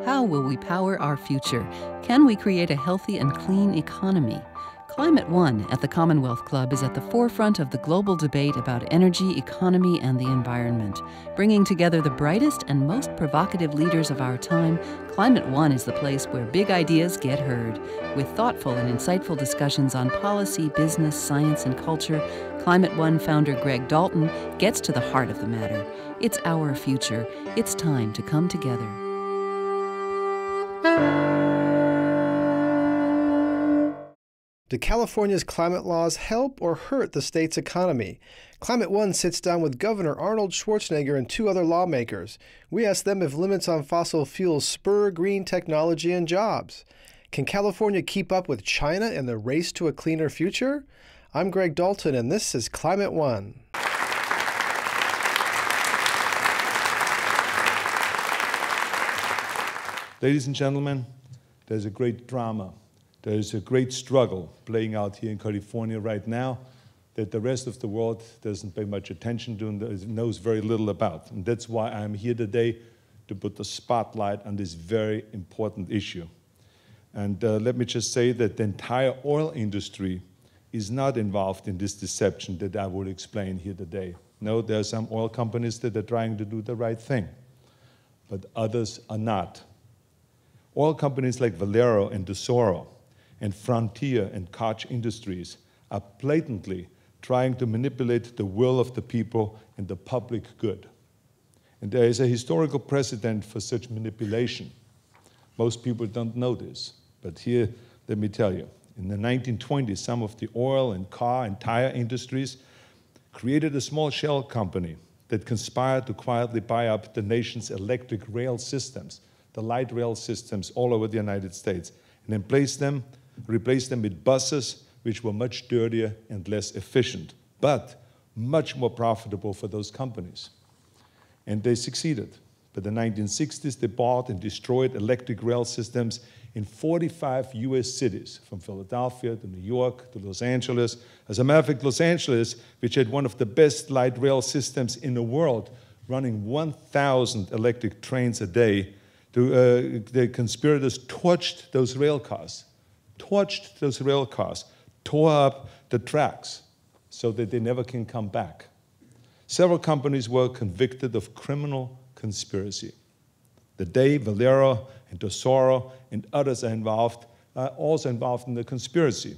How will we power our future? Can we create a healthy and clean economy? Climate One at the Commonwealth Club is at the forefront of the global debate about energy, economy, and the environment. Bringing together the brightest and most provocative leaders of our time, Climate One is the place where big ideas get heard. With thoughtful and insightful discussions on policy, business, science, and culture, Climate One founder Greg Dalton gets to the heart of the matter. It's our future. It's time to come together. Do California's climate laws help or hurt the state's economy? Climate One sits down with Governor Arnold Schwarzenegger and 2 other lawmakers. We ask them if limits on fossil fuels spur green technology and jobs. Can California keep up with China in the race to a cleaner future? I'm Greg Dalton, and this is Climate One. Ladies and gentlemen, there's a great drama. There's a great struggle playing out here in California right now that the rest of the world doesn't pay much attention to and knows very little about. And that's why I'm here today to put the spotlight on this very important issue. And let me just say that the entire oil industry is not involved in this deception that I will explain here today. No, there are some oil companies that are trying to do the right thing, but others are not. Oil companies like Valero and Tesoro and Frontier and Koch Industries are blatantly trying to manipulate the will of the people and the public good. And there is a historical precedent for such manipulation. Most people don't know this, but here, let me tell you. In the 1920s, some of the oil and car and tire industries created a small shell company that conspired to quietly buy up the nation's electric rail systems, the light rail systems all over the United States, and then replaced them with buses, which were much dirtier and less efficient, but much more profitable for those companies. And they succeeded. By the 1960s, they bought and destroyed electric rail systems in 45 US cities, from Philadelphia to New York to Los Angeles. As a matter of fact, Los Angeles, which had one of the best light rail systems in the world, running 1,000 electric trains a day, the conspirators torched those rail cars, tore up the tracks so that they never can come back. Several companies were convicted of criminal conspiracy. The day Valero and Tesoro and others are also involved in the conspiracy,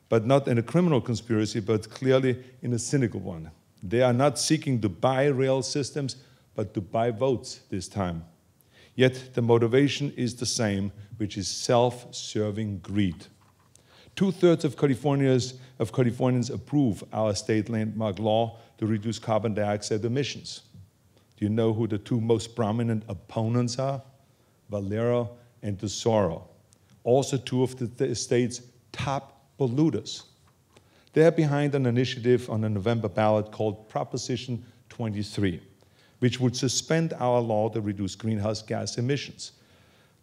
but not in a criminal conspiracy, but clearly in a cynical one. They are not seeking to buy rail systems, but to buy votes this time. Yet the motivation is the same, which is self-serving greed. 2/3 of Californians approve our state landmark law to reduce carbon dioxide emissions. Do you know who the 2 most prominent opponents are? Valero and Tesoro. Also 2 of the state's top polluters. They are behind an initiative on a November ballot called Proposition 23, which would suspend our law to reduce greenhouse gas emissions.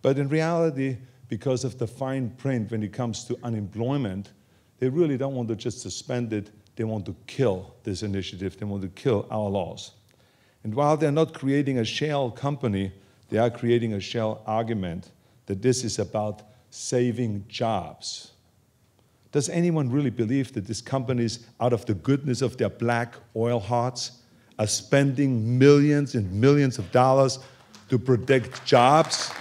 But in reality, because of the fine print when it comes to unemployment, they really don't want to just suspend it, they want to kill this initiative, they want to kill our laws. And while they're not creating a shell company, they are creating a shell argument that this is about saving jobs. Does anyone really believe that these companies, out of the goodness of their black oil hearts, are spending millions and millions of dollars to protect jobs?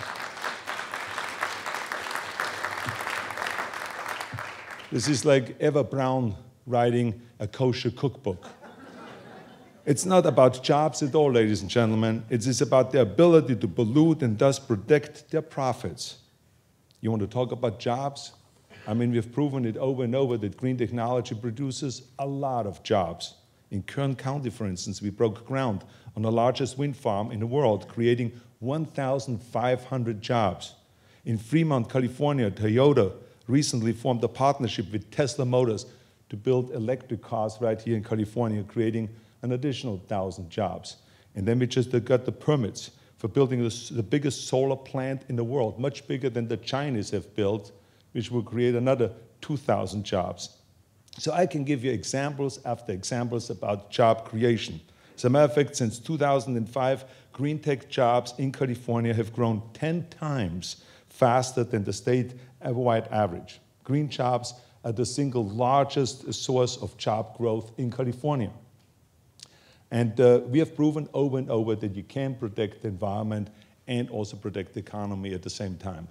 This is like Eva Braun writing a kosher cookbook. It's not about jobs at all, ladies and gentlemen. It is about their ability to pollute and thus protect their profits. You want to talk about jobs? I mean, we've proven it over and over that green technology produces a lot of jobs. In Kern County, for instance, we broke ground on the largest wind farm in the world, creating 1,500 jobs. In Fremont, California, Toyota recently formed a partnership with Tesla Motors to build electric cars right here in California, creating an additional 1,000 jobs. And then we just got the permits for building the biggest solar plant in the world, much bigger than the Chinese have built, which will create another 2,000 jobs. So I can give you examples after examples about job creation. As a matter of fact, since 2005, green tech jobs in California have grown 10 times faster than the state-wide average. Green jobs are the single largest source of job growth in California. And we have proven over and over that you can protect the environment and also protect the economy at the same time.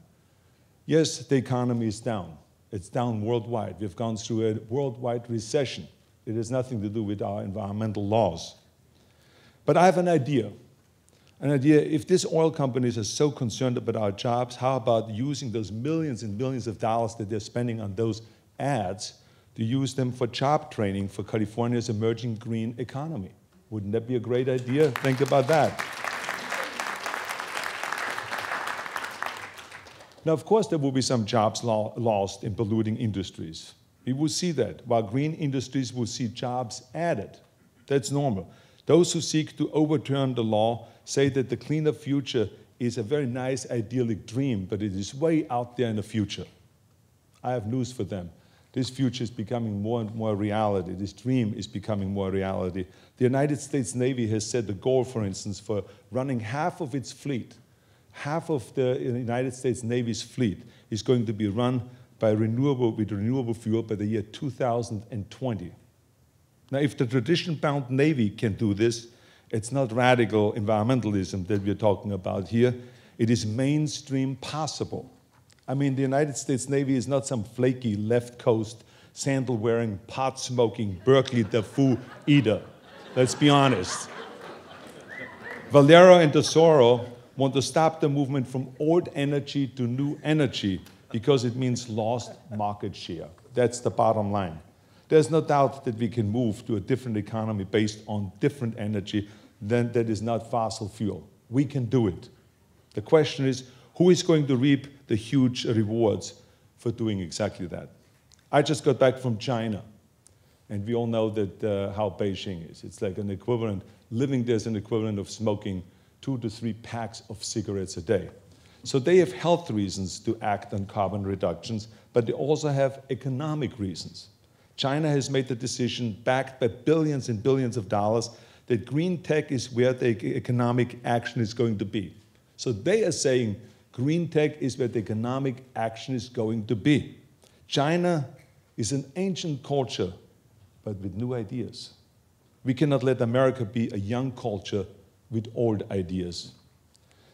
Yes, the economy is down. It's down worldwide. We've gone through a worldwide recession. It has nothing to do with our environmental laws. But I have an idea. If these oil companies are so concerned about our jobs, how about using those millions and millions of dollars that they're spending on those ads to use them for job training for California's emerging green economy? Wouldn't that be a great idea? Think about that. Now, of course, there will be some jobs lost in polluting industries. We will see that, while green industries will see jobs added. That's normal. Those who seek to overturn the law say that the cleaner future is a very nice, idyllic dream, but it is way out there in the future. I have news for them. This future is becoming more and more reality. This dream is becoming more reality. The United States Navy has set the goal, for instance, for running half of its fleet. Half of the United States Navy's fleet is going to be run by renewable fuel by the year 2020. Now, if the tradition-bound Navy can do this, it's not radical environmentalism that we're talking about here. It is mainstream possible. I mean, the United States Navy is not some flaky left coast, sandal-wearing, pot-smoking, Berkeley DeFu eater. Let's be honest. Valero and Tesoro want to stop the movement from old energy to new energy because it means lost market share. That's the bottom line. There's no doubt that we can move to a different economy based on different energy than that is not fossil fuel. We can do it. The question is, who is going to reap the huge rewards for doing exactly that? I just got back from China, and we all know that how Beijing is. It's like an equivalent, living there is an equivalent of smoking 2 to 3 packs of cigarettes a day. So they have health reasons to act on carbon reductions, but they also have economic reasons. China has made the decision, backed by billions and billions of dollars, that green tech is where the economic action is going to be. So they are saying green tech is where the economic action is going to be. China is an ancient culture, but with new ideas. We cannot let America be a young culture with old ideas.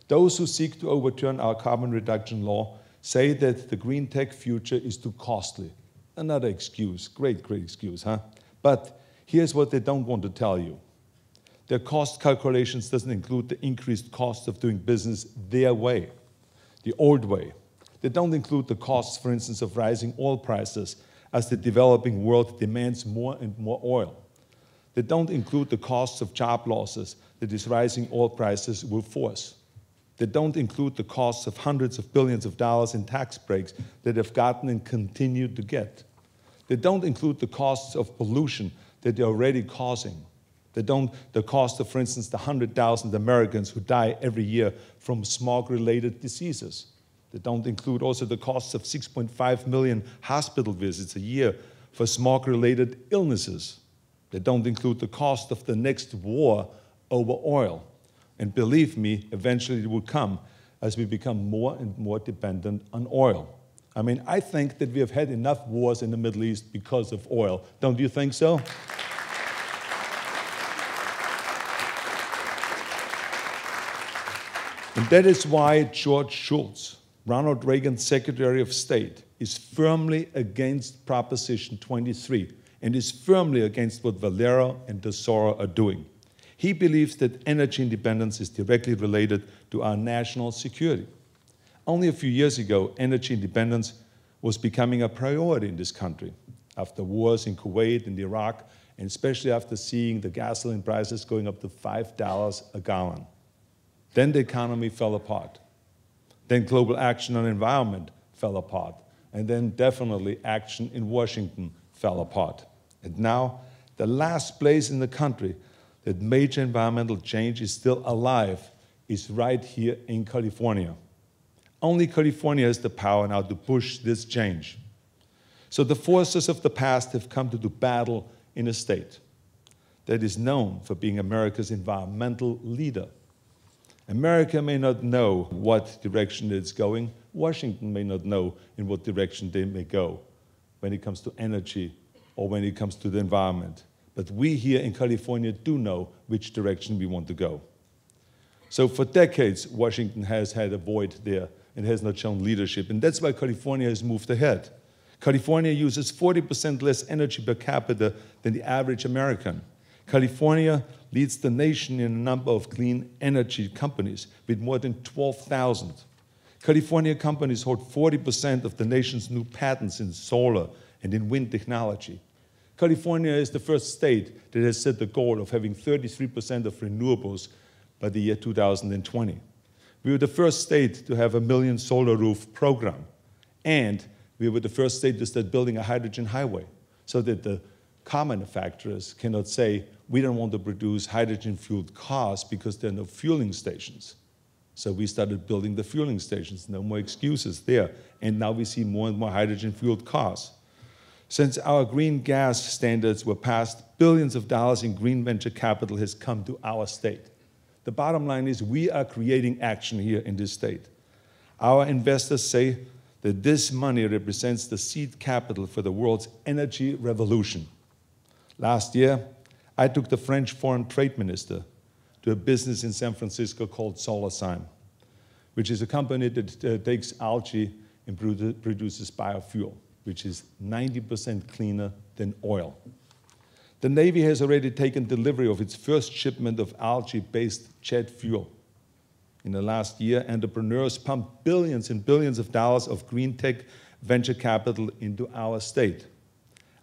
Those who seek to overturn our carbon reduction law say that the green tech future is too costly. Another excuse, great excuse, huh? But here's what they don't want to tell you. Their cost calculations doesn't include the increased cost of doing business their way, the old way. They don't include the costs, for instance, of rising oil prices as the developing world demands more and more oil. They don't include the costs of job losses that these rising oil prices will force. They don't include the costs of hundreds of billions of dollars in tax breaks that they've gotten and continue to get. They don't include the costs of pollution that they're already causing. The cost of, for instance, the 100,000 Americans who die every year from smog-related diseases. They don't include also the costs of 6.5 million hospital visits a year for smog-related illnesses. They don't include the cost of the next war over oil. And believe me, eventually it will come as we become more and more dependent on oil. I mean, I think that we have had enough wars in the Middle East because of oil. Don't you think so? And that is why George Shultz, Ronald Reagan's Secretary of State, is firmly against Proposition 23 and is firmly against what Valero and Tesoro are doing. He believes that energy independence is directly related to our national security. Only a few years ago, energy independence was becoming a priority in this country after wars in Kuwait and Iraq, and especially after seeing the gasoline prices going up to $5 a gallon. Then the economy fell apart. Then global action on environment fell apart. And then definitely action in Washington fell apart. And now, the last place in the country that major environmental change is still alive is right here in California. Only California has the power now to push this change. So the forces of the past have come to do battle in a state. that is known for being America's environmental leader. America may not know what direction it's going. Washington may not know in what direction they may go when it comes to energy or when it comes to the environment. But we here in California do know which direction we want to go. So for decades, Washington has had a void there and has not shown leadership. And that's why California has moved ahead. California uses 40% less energy per capita than the average American. California leads the nation in a number of clean energy companies with more than 12,000. California companies hold 40% of the nation's new patents in solar and in wind technology. California is the first state that has set the goal of having 33% of renewables by the year 2020. We were the first state to have a 1 million solar roof program, and we were the first state to start building a hydrogen highway so that the car manufacturers cannot say, we don't want to produce hydrogen-fueled cars because there are no fueling stations. So we started building the fueling stations, no more excuses there. And now we see more and more hydrogen-fueled cars. Since our green gas standards were passed, billions of dollars in green venture capital has come to our state. The bottom line is we are creating action here in this state. Our investors say that this money represents the seed capital for the world's energy revolution. Last year, I took the French foreign trade minister to a business in San Francisco called SolarCyme, which is a company that takes algae and produces biofuel, which is 90% cleaner than oil. The Navy has already taken delivery of its first shipment of algae-based jet fuel. In the last year, entrepreneurs pumped billions and billions of dollars of green tech venture capital into our state.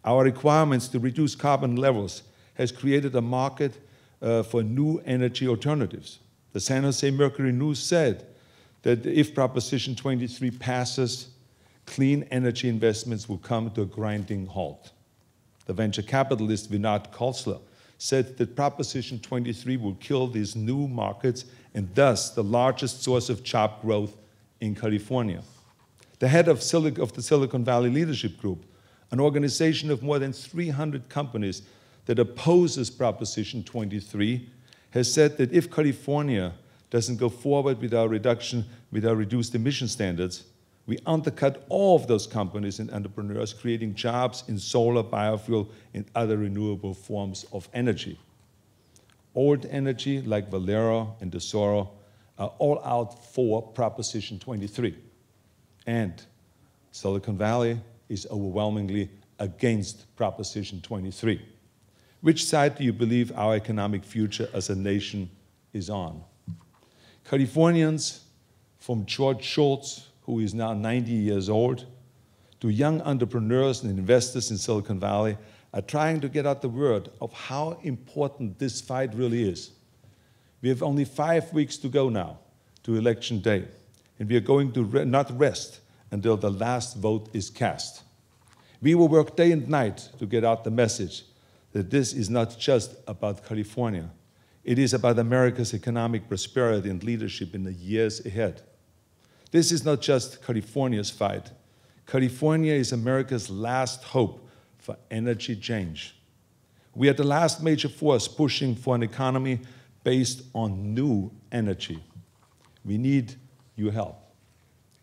Our requirements to reduce carbon levels has created a market for new energy alternatives. The San Jose Mercury News said that if Proposition 23 passes, clean energy investments will come to a grinding halt. The venture capitalist Vinod Khosla said that Proposition 23 will kill these new markets and thus the largest source of job growth in California. The head of the Silicon Valley Leadership Group, an organization of more than 300 companies that opposes Proposition 23, has said that if California doesn't go forward with our reduced emission standards, we undercut all of those companies and entrepreneurs creating jobs in solar, biofuel, and other renewable forms of energy. Old energy like Valero and Tesoro are all out for Proposition 23. And Silicon Valley is overwhelmingly against Proposition 23. Which side do you believe our economic future as a nation is on? Californians, from George Schultz, who is now 90 years old, to young entrepreneurs and investors in Silicon Valley, are trying to get out the word of how important this fight really is. We have only 5 weeks to go now to Election Day, and we are going to not rest until the last vote is cast. We will work day and night to get out the message that this is not just about California. It is about America's economic prosperity and leadership in the years ahead. This is not just California's fight. California is America's last hope for energy change. We are the last major force pushing for an economy based on new energy. We need your help.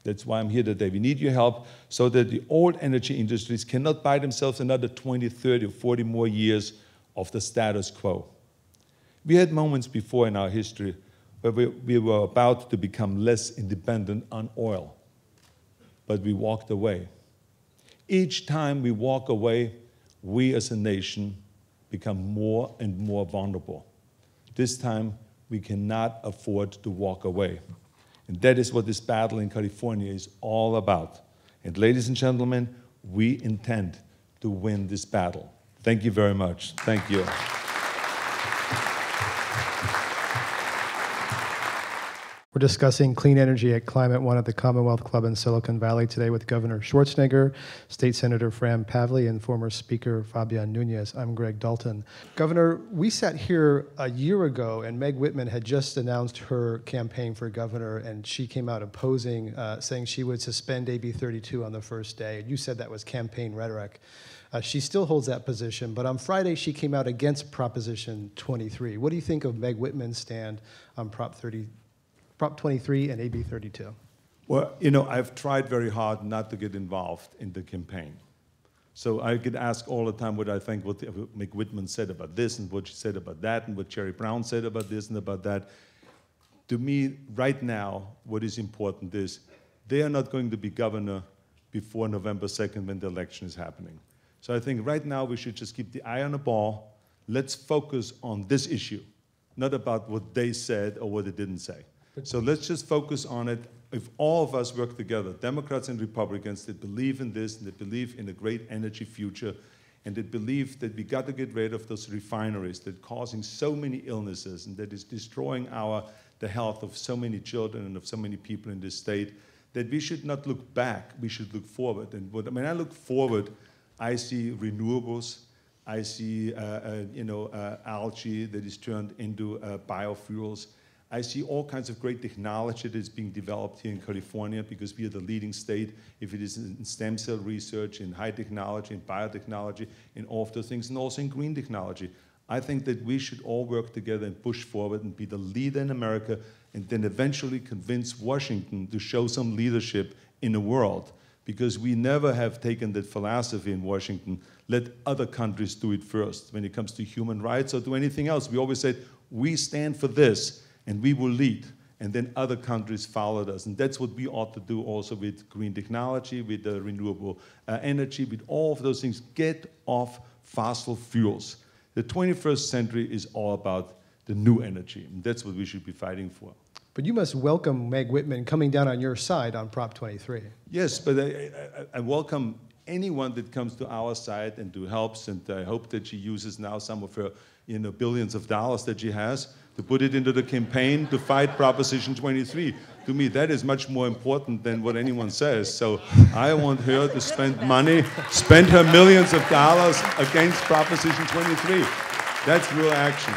That's why I'm here today. We need your help so that the old energy industries cannot buy themselves another 20, 30, or 40 more years of the status quo. We had moments before in our history where we were about to become less independent on oil, but we walked away. Each time we walk away, we as a nation become more and more vulnerable. This time, we cannot afford to walk away. And that is what this battle in California is all about. And ladies and gentlemen, we intend to win this battle. Thank you very much. Thank you. We're discussing clean energy at Climate One at the Commonwealth Club in Silicon Valley today with Governor Schwarzenegger, State Senator Fran Pavley, and former Speaker Fabian Nunez. I'm Greg Dalton. Governor, we sat here a year ago, and Meg Whitman had just announced her campaign for governor, and she came out opposing, saying she would suspend AB 32 on the first day. And you said that was campaign rhetoric. She still holds that position, but on Friday she came out against Proposition 23. What do you think of Meg Whitman's stand on Prop 23 and AB 32? Well, I've tried very hard not to get involved in the campaign. So I get asked all the time what I think what Meg Whitman said about this and what she said about that and what Jerry Brown said about this and about that. To me, right now, what is important is they are not going to be governor before November 2nd when the election is happening. So I think right now we should just keep the eye on the ball. Let's focus on this issue, not about what they said or what they didn't say. So let's just focus on it. If all of us work together, Democrats and Republicans, that believe in this, and that believe in a great energy future, and that believe that we got to get rid of those refineries that are causing so many illnesses and that is destroying the health of so many children and of so many people in this state, that we should not look back, we should look forward. And when I look forward, I see renewables, I see algae that is turned into biofuels. I see all kinds of great technology that is being developed here in California because we are the leading state, if it is in stem cell research, in high technology, in biotechnology, in all of those things, and also in green technology. I think that we should all work together and push forward and be the leader in America, and then eventually convince Washington to show some leadership in the world, because we never have taken that philosophy in Washington, let other countries do it first. When it comes to human rights or to anything else, we always said, we stand for this, and we will lead, and then other countries followed us. And that's what we ought to do also with green technology, with renewable energy, with all of those things. Get off fossil fuels. The 21st century is all about the new energy, and that's what we should be fighting for. But you must welcome Meg Whitman coming down on your side on Prop 23. Yes, but I welcome anyone that comes to our side and to helps, and I hope that she uses now some of her billions of dollars that she has to put it into the campaign to fight Proposition 23. To me, that is much more important than what anyone says. So I want her to spend money, spend her millions of dollars against Proposition 23. That's real action.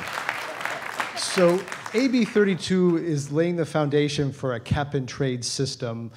So AB 32 is laying the foundation for a cap-and-trade system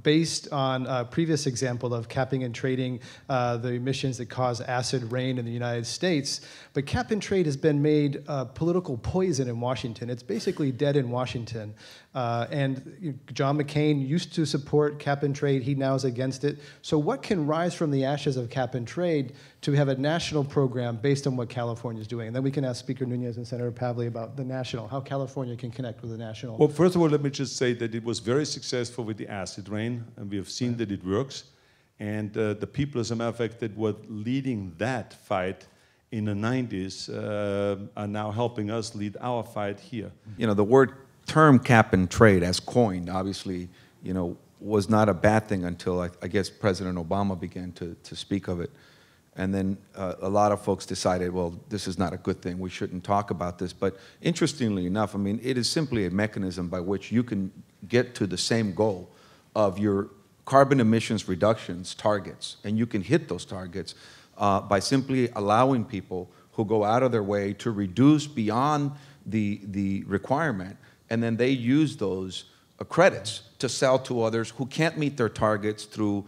based on a previous example of capping and trading the emissions that cause acid rain in the United States. But cap-and-trade has been made political poison in Washington. It's basically dead in Washington. And John McCain used to support cap-and-trade. He now is against it. So what can rise from the ashes of cap-and-trade to have a national program based on what California is doing? And then we can ask Speaker Nunes and Senator Pavley about the national, how California can connect with the national. Well, first of all, let me just say that it was very successful with the acid rain, and we have seen that it works. And the people, as a matter of fact, that were leading that fight in the 90s are now helping us lead our fight here. The term cap and trade, as coined, obviously, was not a bad thing until I guess President Obama began to speak of it. And then a lot of folks decided, well, this is not a good thing. We shouldn't talk about this. But interestingly enough, it is simply a mechanism by which you can get to the same goal of your carbon emissions reductions targets. And you can hit those targets by simply allowing people who go out of their way to reduce beyond the requirement. And then they use those credits to sell to others who can't meet their targets through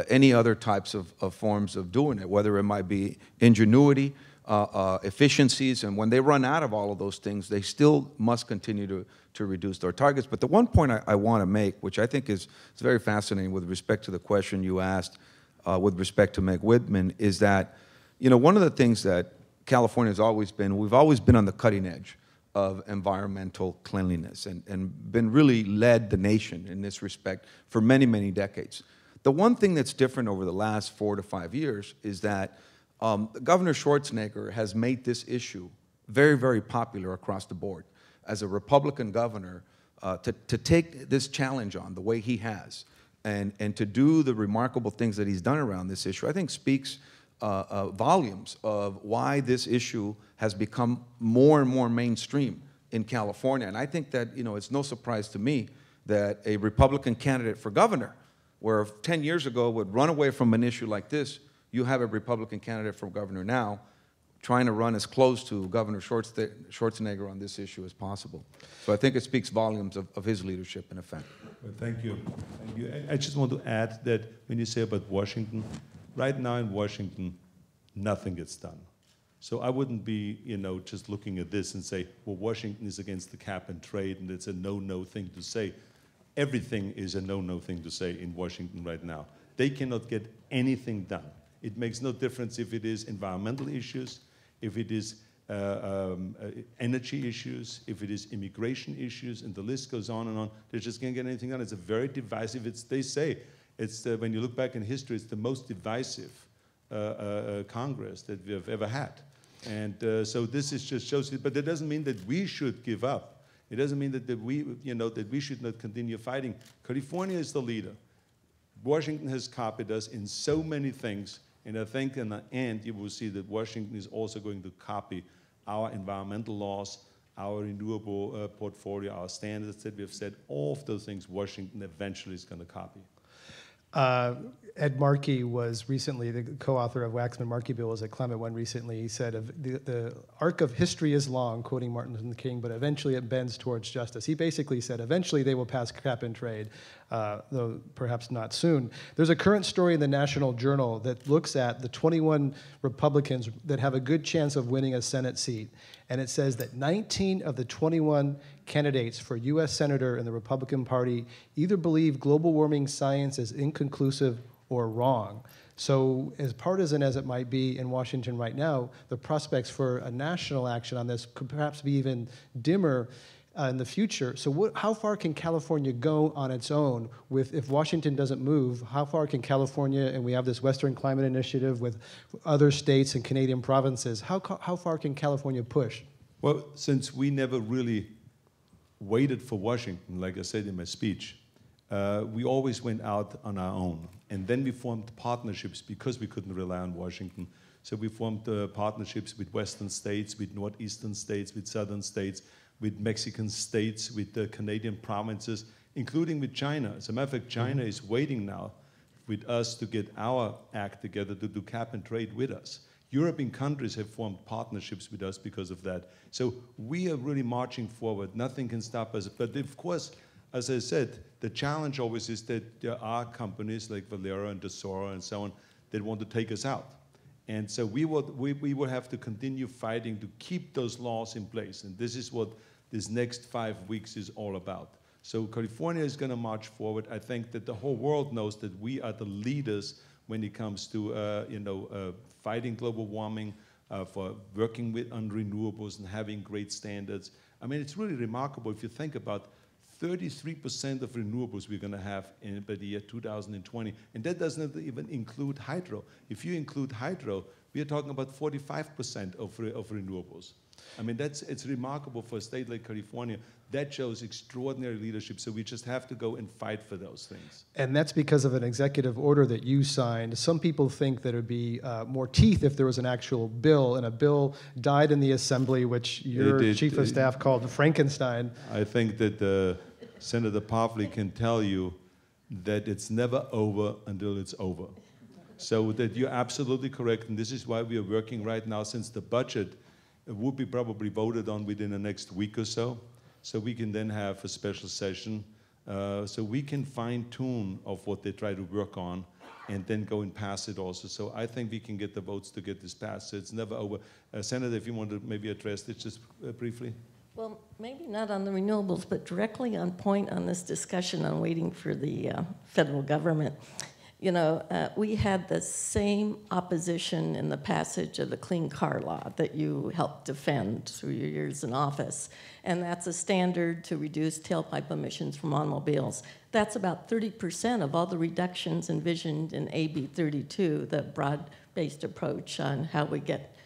any other types of forms of doing it, whether it might be ingenuity, efficiencies, and when they run out of all of those things, they still must continue to reduce their targets. But the one point I want to make, which I think is very fascinating with respect to the question you asked with respect to Meg Whitman, is that, one of the things that California has always been, we've always been on the cutting edge of environmental cleanliness and been really led the nation in this respect for many, many decades. The one thing that's different over the last 4 to 5 years is that Governor Schwarzenegger has made this issue very, very popular across the board. As a Republican governor, to take this challenge on the way he has and to do the remarkable things that he's done around this issue, I think speaks volumes of why this issue has become more and more mainstream in California. And I think that, it's no surprise to me that a Republican candidate for governor, where 10 years ago would run away from an issue like this, you have a Republican candidate for governor now trying to run as close to Governor Schwarzenegger on this issue as possible. So I think it speaks volumes of his leadership, in effect. Well, thank you. Thank you. I just want to add that when you say about Washington, Right now in Washington, nothing gets done. So I wouldn't be, just looking at this and say, well, Washington is against the cap and trade, and it's a no-no thing to say. Everything is a no-no thing to say in Washington right now. They cannot get anything done. It makes no difference if it is environmental issues, if it is energy issues, if it is immigration issues, and the list goes on and on. They just can't get anything done. It's a very divisive, they say, it's when you look back in history, it's the most divisive Congress that we have ever had. And so this is just shows it, but that doesn't mean that we should give up. It doesn't mean that we should not continue fighting. California is the leader. Washington has copied us in so many things, and I think in the end you will see that Washington is also going to copy our environmental laws, our renewable portfolio, our standards that we have set. All of those things Washington eventually is going to copy. Ed Markey was recently, the co-author of Waxman-Markey bill, was at Climate One recently. He said, the arc of history is long, quoting Martin Luther King, but eventually it bends towards justice. He basically said, eventually they will pass cap and trade, though perhaps not soon. There's a current story in the National Journal that looks at the 21 Republicans that have a good chance of winning a Senate seat. And it says that 19 of the 21 candidates for U.S. Senator in the Republican Party either believe global warming science is inconclusive or wrong. So as partisan as it might be in Washington right now, the prospects for a national action on this could perhaps be even dimmer in the future. So how far can California go on its own if Washington doesn't move? How far can California, and we have this Western Climate Initiative with other states and Canadian provinces, how far can California push? Well, since we never really waited for Washington, like I said in my speech, we always went out on our own. And then we formed partnerships because we couldn't rely on Washington. So we formed partnerships with Western states, with Northeastern states, with Southern states, with Mexican states, with the Canadian provinces, including with China. As a matter of fact, China is waiting now with us to get our act together to do cap and trade with us. European countries have formed partnerships with us because of that. So we are really marching forward. Nothing can stop us. But of course, as I said, the challenge always is that there are companies like Valero and Tesoro and so on that want to take us out. And so we will have to continue fighting to keep those laws in place. And this is what this next 5 weeks is all about. So California is going to march forward. I think that the whole world knows that we are the leaders when it comes to fighting global warming, for working on renewables and having great standards. I mean, it's really remarkable if you think about 33% of renewables we're going to have by the year 2020, and that doesn't even include hydro. If you include hydro, we are talking about 45% of renewables. I mean, it's remarkable for a state like California. That shows extraordinary leadership, so we just have to go and fight for those things. And that's because of an executive order that you signed. Some people think that it would be more teeth if there was an actual bill, and a bill died in the assembly, which your chief of staff called Frankenstein. I think that Senator Popley can tell you that it's never over until it's over. So that you're absolutely correct, and this is why we are working right now, since the budget will be probably voted on within the next week or so we can then have a special session, so we can fine-tune of what they try to work on and then go and pass it also. So I think we can get the votes to get this passed, so it's never over. Senator, if you want to maybe address this just briefly. Well, maybe not on the renewables, but directly on point on this discussion on waiting for the federal government. You know, we had the same opposition in the passage of the Clean Car Law that you helped defend through your years in office. And that's a standard to reduce tailpipe emissions from automobiles. That's about 30% of all the reductions envisioned in AB 32, the broad-based approach on how we get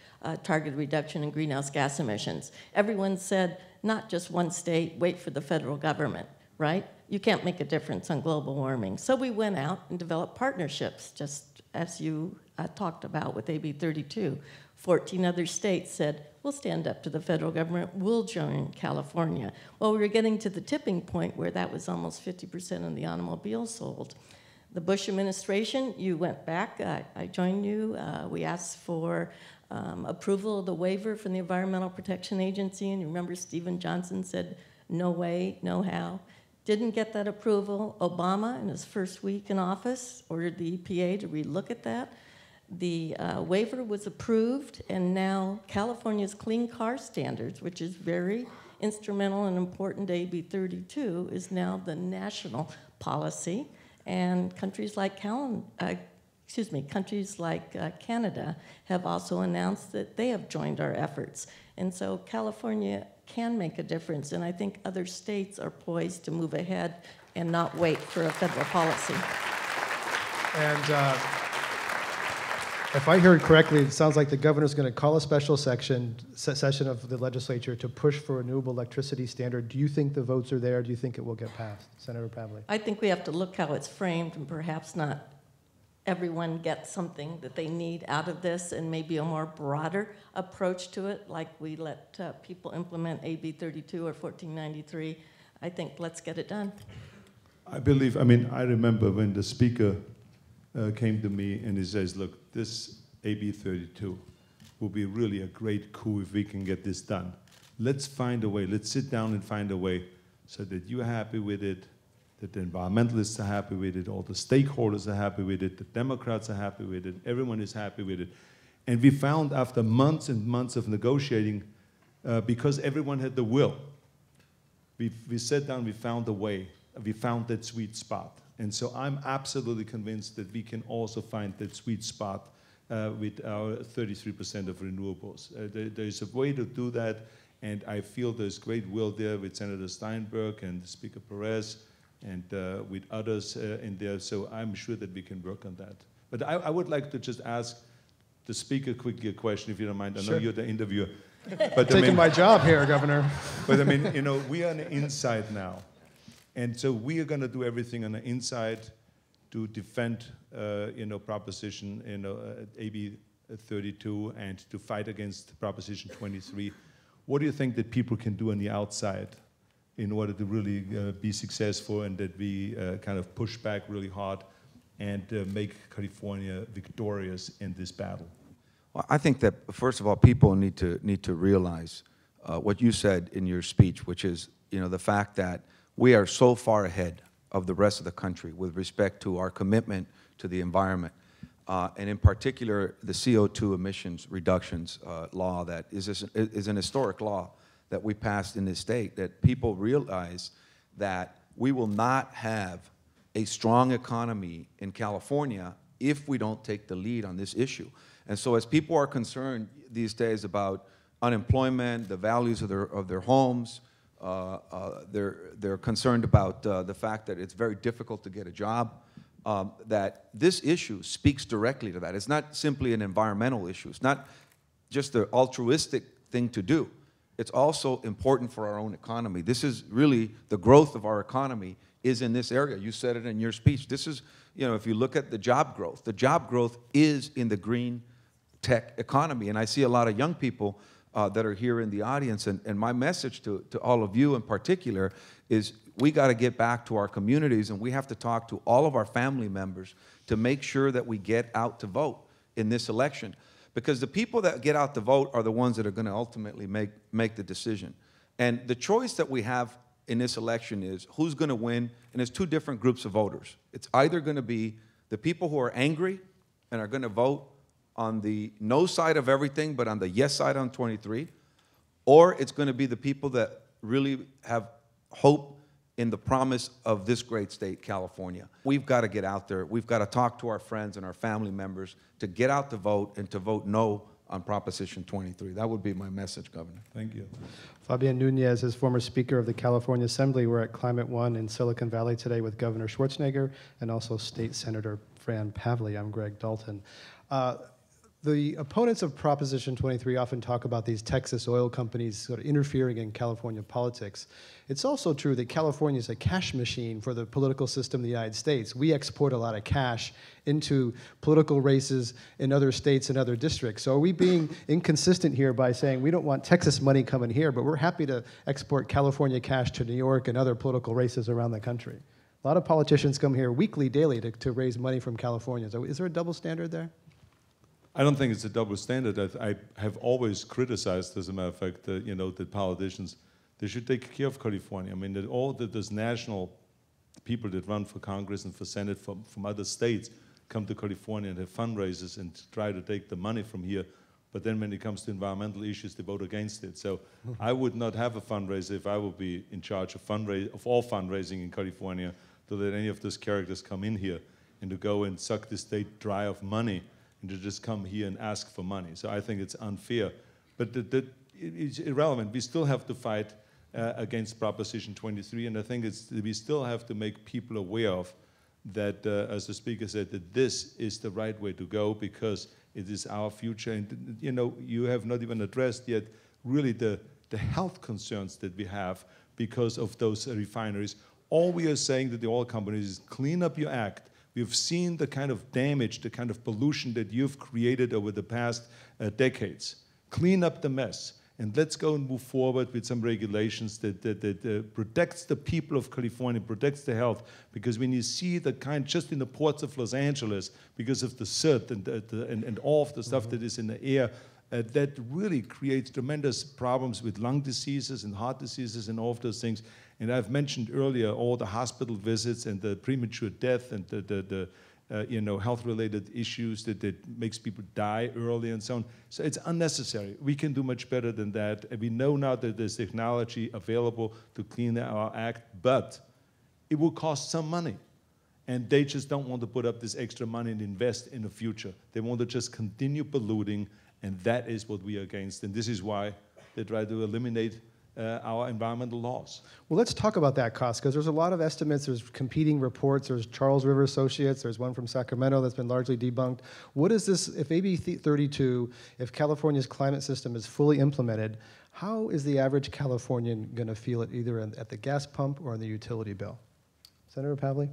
targeted reduction in greenhouse gas emissions. Everyone said, not just one state, wait for the federal government, right? You can't make a difference on global warming. So we went out and developed partnerships, just as you talked about with AB 32. 14 other states said, we'll stand up to the federal government, we'll join California. Well, we were getting to the tipping point where that was almost 50% of the automobiles sold. The Bush administration, you went back, I joined you, we asked for approval of the waiver from the Environmental Protection Agency, and you remember Stephen Johnson said, no way, no how. Didn't get that approval. Obama, in his first week in office, ordered the EPA to relook at that. The waiver was approved, and now California's Clean Car Standards, which is very instrumental and important to AB 32, is now the national policy. And countries like Canada have also announced that they have joined our efforts. And so California can make a difference, and I think other states are poised to move ahead and not wait for a federal policy. And if I heard correctly, it sounds like the governor's going to call a special session of the legislature to push for a renewable electricity standard. Do you think the votes are there? Do you think it will get passed? Senator Pavley. I think we have to look how it's framed, and perhaps not everyone gets something that they need out of this, and maybe a more broader approach to it, like we let people implement AB 32 or 1493. I think let's get it done. I remember when the speaker came to me and he says, look, this AB 32 will be really a great coup if we can get this done. Let's find a way, let's sit down and find a way so that you're happy with it, that the environmentalists are happy with it, all the stakeholders are happy with it, the Democrats are happy with it, everyone is happy with it. And we found after months and months of negotiating, because everyone had the will, we sat down, we found a way, we found that sweet spot. And so I'm absolutely convinced that we can also find that sweet spot with our 33% of renewables. There's a way to do that, and I feel there's great will there with Senator Steinberg and Speaker Perez and with others in there, so I'm sure that we can work on that. But I would like to just ask the speaker quickly a question, if you don't mind. I know you're the interviewer. But Taking my job here, Governor. But we are on the inside now. And so we are going to do everything on the inside to defend, Proposition, AB 32 and to fight against Proposition 23. What do you think that people can do on the outside in order to really be successful, and that we kind of push back really hard and make California victorious in this battle? Well, I think that, first of all, people need to realize what you said in your speech, which is, the fact that we are so far ahead of the rest of the country with respect to our commitment to the environment, and in particular, the CO2 emissions reductions law that is an historic law that we passed in this state, that people realize that we will not have a strong economy in California if we don't take the lead on this issue. And so as people are concerned these days about unemployment, the values of their homes, they're concerned about the fact that it's very difficult to get a job, that this issue speaks directly to that. It's not simply an environmental issue. It's not just the altruistic thing to do. It's also important for our own economy. This is really the growth of our economy is in this area. You said it in your speech. This is, if you look at the job growth is in the green tech economy. And I see a lot of young people that are here in the audience, and my message to all of you in particular is we got to get back to our communities, and we have to talk to all of our family members to make sure that we get out to vote in this election. Because the people that get out to vote are the ones that are going to ultimately make the decision. And the choice that we have in this election is who's going to win, and there's two different groups of voters. It's either going to be the people who are angry and are going to vote on the no side of everything, but on the yes side on 23, or it's going to be the people that really have hope in the promise of this great state, California. We've got to get out there. We've got to talk to our friends and our family members to get out to vote and to vote no on Proposition 23. That would be my message, Governor. Thank you. Fabian Nunez is former Speaker of the California Assembly. We're at Climate One in Silicon Valley today with Governor Schwarzenegger and also State Senator Fran Pavley. I'm Greg Dalton. The opponents of Proposition 23 often talk about these Texas oil companies sort of interfering in California politics. It's also true that California is a cash machine for the political system of the United States. We export a lot of cash into political races in other states and other districts. So are we being inconsistent here by saying we don't want Texas money coming here, but we're happy to export California cash to New York and other political races around the country? A lot of politicians come here weekly, daily to raise money from California. So is there a double standard there? I don't think it's a double standard. I have always criticized, as a matter of fact, that politicians, they should take care of California. I mean, that those national people that run for Congress and for Senate from other states, come to California and have fundraisers and try to take the money from here. But then when it comes to environmental issues, they vote against it. So I would not have a fundraiser if I would be in charge of all fundraising in California, to let any of those characters come in here and to go and suck the state dry of money and to just come here and ask for money. So I think it's unfair. But it's irrelevant. We still have to fight against Proposition 23, and I think we still have to make people aware of that, as the speaker said, that this is the right way to go because it is our future. And you have not even addressed yet really the health concerns that we have because of those refineries. All we are saying to the oil companies is clean up your act. We've seen the kind of damage, the kind of pollution that you've created over the past decades. Clean up the mess. And let's go and move forward with some regulations that protects the people of California, protects the health. Because when you see the kind, just in the ports of Los Angeles, because of the soot and all of the stuff that is in the air, that really creates tremendous problems with lung diseases and heart diseases and all of those things. And I've mentioned earlier all the hospital visits and the premature death and the health-related issues that makes people die early and so on. So it's unnecessary. We can do much better than that. And we know now that there's technology available to clean our act, but it will cost some money. And they just don't want to put up this extra money and invest in the future. They want to just continue polluting, and that is what we are against. And this is why they try to eliminate our environmental laws. Well, let's talk about that cost, because there's a lot of estimates. There's competing reports. There's Charles River Associates. There's one from Sacramento that's been largely debunked. What is this, if AB 32, if California's climate system is fully implemented, how is the average Californian going to feel it either at the gas pump or on the utility bill? Senator Pavley?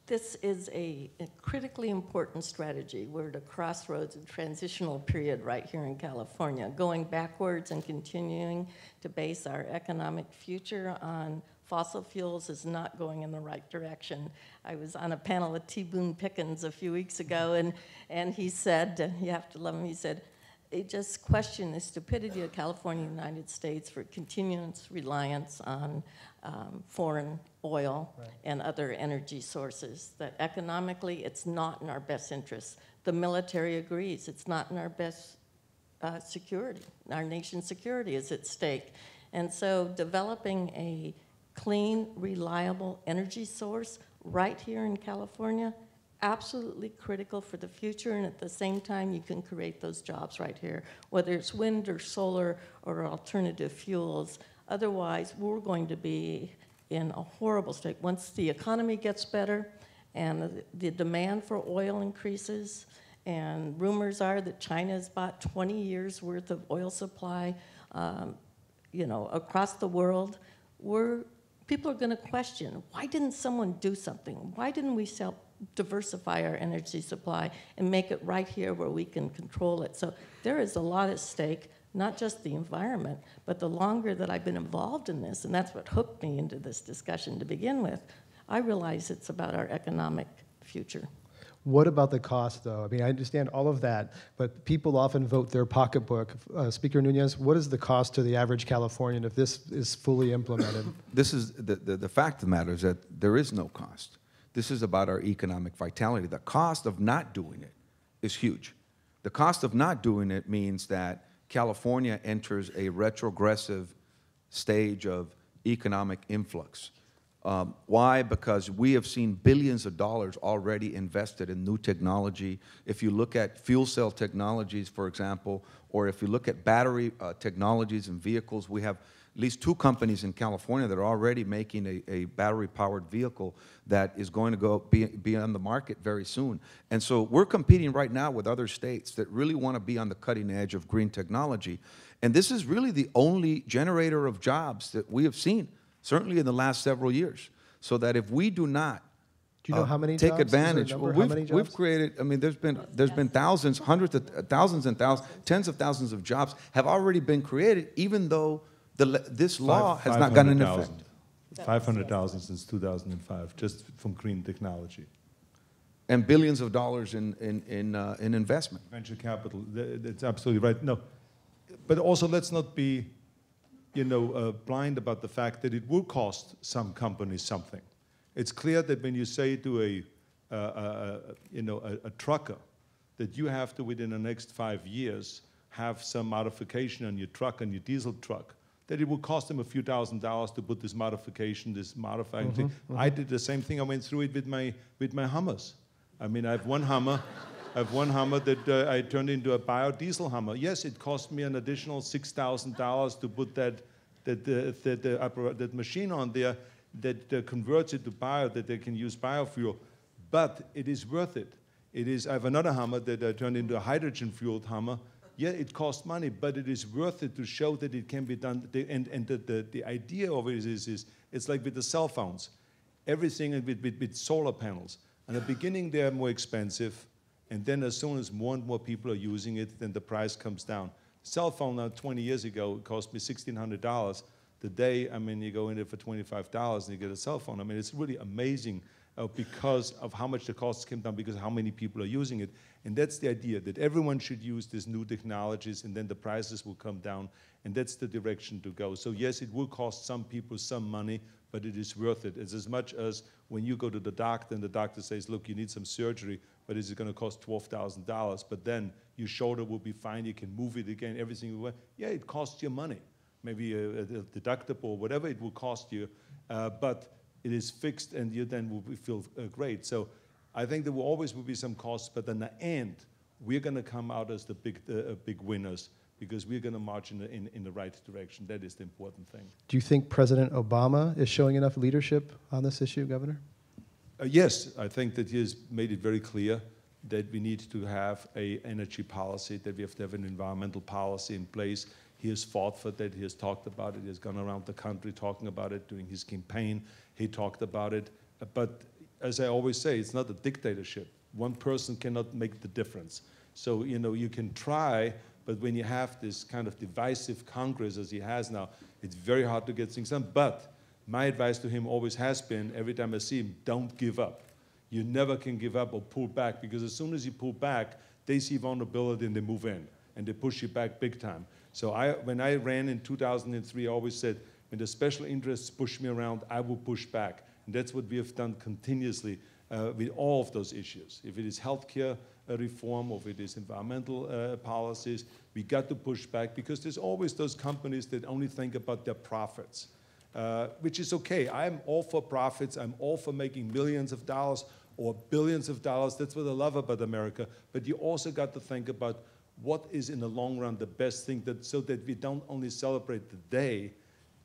This is a critically important strategy. We're at a crossroads, a transitional period right here in California, going backwards and continuing to base our economic future on fossil fuels is not going in the right direction. I was on a panel with T. Boone Pickens a few weeks ago, and he said, you have to love him, he said, they just question the stupidity of California and the United States for continuous reliance on foreign oil and other energy sources, that economically it's not in our best interest. The military agrees it's not in our best security. Our nation's security is at stake. And so developing a clean, reliable energy source right here in California, absolutely critical for the future, and at the same time you can create those jobs right here, whether it's wind or solar or alternative fuels. Otherwise, we're going to be in a horrible state. Once the economy gets better and the demand for oil increases, and rumors are that China has bought 20 years worth of oil supply, across the world, people are going to question, why didn't someone do something? Why didn't we diversify our energy supply and make it right here where we can control it? So there is a lot at stake, not just the environment, but the longer that I've been involved in this, and that's what hooked me into this discussion to begin with, I realize it's about our economic future. What about the cost, though? I mean, I understand all of that, but people often vote their pocketbook. Speaker Nunez, what is the cost to the average Californian if this is fully implemented? This is the fact of the matter is that there is no cost. This is about our economic vitality. The cost of not doing it is huge. The cost of not doing it means that California enters a retrogressive stage of economic influx. Why? Because we have seen billions of dollars already invested in new technology. If you look at fuel cell technologies, for example, or if you look at battery technologies and vehicles, we have at least 2 companies in California that are already making a battery-powered vehicle that is going to be on the market very soon. And so we're competing right now with other states that really want to be on the cutting edge of green technology. And this is really the only generator of jobs that we have seen, certainly in the last several years. So that if we do not do you know how many take jobs? advantage, we've created, I mean, there's been thousands, hundreds of thousands and thousands, tens of thousands of jobs have already been created, even though this law has not gone into effect. 500,000 since 2005, just from green technology. And billions of dollars in investment. Venture capital, that's absolutely right. No, but also let's not be, blind about the fact that it will cost some companies something. It's clear that when you say to a trucker, that you have to, within the next 5 years, have some modification on your truck, on your diesel truck, that it will cost them a few $1,000s to put this modification, this modifying thing. I did the same thing. I went through it with my Hummers. I mean, I have one Hummer. That I turned into a biodiesel Hummer. Yes, it cost me an additional $6,000 to put that machine on there that converts it to bio, that they can use biofuel. But it is worth it. I have another Hummer that I turned into a hydrogen-fueled Hummer. Yeah, it costs money, but it is worth it to show that it can be done. And the idea of it is it's like with the cell phones. Everything with solar panels. In the beginning, they're more expensive. And then as soon as more and more people are using it, then the price comes down. Cell phone now, 20 years ago, it cost me $1,600. Today, I mean, you go in there for $25 and you get a cell phone. I mean, it's really amazing because of how much the costs came down, because of how many people are using it. And that's the idea, that everyone should use these new technologies, and then the prices will come down. And that's the direction to go. So yes, it will cost some people some money, but it is worth it. It's as much as when you go to the doctor and the doctor says, look, you need some surgery, but is it going to cost $12,000? But then your shoulder will be fine, you can move it again, everything will work. Yeah, it costs you money. Maybe a deductible, whatever it will cost you, but it is fixed and you then will feel great. So I think there will always be some costs, but in the end, we're going to come out as the big winners, because we're going to march in the right direction. That is the important thing. Do you think President Obama is showing enough leadership on this issue, Governor? Yes, I think that he has made it very clear that we need to have an energy policy, that we have to have an environmental policy in place. He has fought for that. He has talked about it. He has gone around the country talking about it, doing his campaign. He talked about it. But as I always say, it's not a dictatorship. One person cannot make the difference. So, you can try, but when you have this kind of divisive Congress as he has now, it's very hard to get things done. But my advice to him always has been, every time I see him, don't give up. You never can give up or pull back, because as soon as you pull back, they see vulnerability and they move in, and they push you back big time. So when I ran in 2003, I always said, when the special interests push me around, I will push back. And that's what we have done continuously with all of those issues. If it is healthcare reform, or if it is environmental policies, we got to push back, because there's always those companies that only think about their profits, which is okay. I'm all for profits. I'm all for making millions of dollars or billions of dollars. That's what I love about America. But you also got to think about what is in the long run the best thing, so that we don't only celebrate today,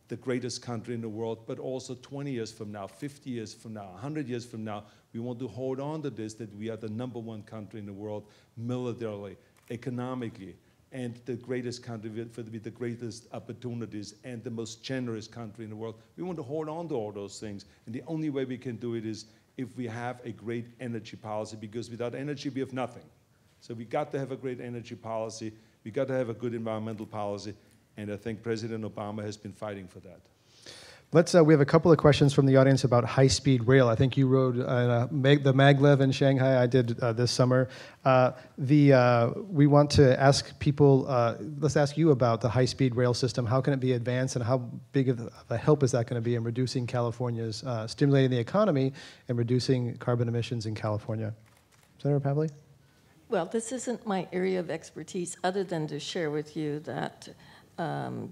the greatest country in the world, but also 20 years from now, 50 years from now, 100 years from now, we want to hold on to this, that we are the #1 country in the world, militarily, economically, and the greatest country with the greatest opportunities, and the most generous country in the world. We want to hold on to all those things, and the only way we can do it is if we have a great energy policy, because without energy we have nothing. So we got to have a great energy policy, we got to have a good environmental policy, and I think President Obama has been fighting for that. We have a couple of questions from the audience about high-speed rail. I think you rode the maglev in Shanghai. I did this summer. We want to ask people, let's ask you about the high-speed rail system. How can it be advanced, and how big of a help is that going to be in reducing California's, stimulating the economy and reducing carbon emissions in California? Senator Pavley? Well, this isn't my area of expertise, other than to share with you that